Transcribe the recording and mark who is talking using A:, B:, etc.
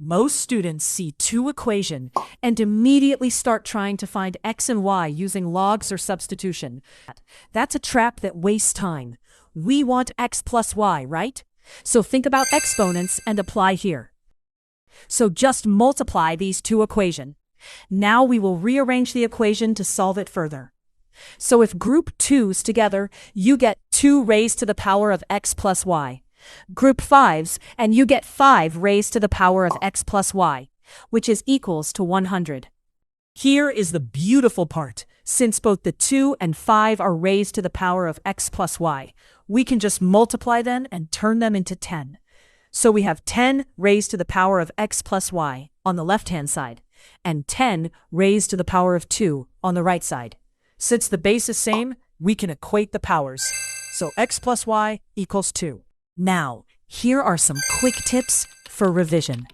A: Most students see two equations and immediately start trying to find x and y using logs or substitution. That's a trap that wastes time. We want x plus y, right? So think about exponents and apply here. So just multiply these two equations. Now we will rearrange the equation to solve it further. So if group 2's together, you get 2 raised to the power of x plus y. Group 5's, and you get 5 raised to the power of x plus y, which is equals to 100. Here is the beautiful part. Since both the 2 and 5 are raised to the power of x plus y, we can just multiply them and turn them into 10. So we have 10 raised to the power of x plus y on the left-hand side, and 10 raised to the power of 2 on the right side. Since the base is same, we can equate the powers. So x plus y equals 2. Now, here are some quick tips for revision.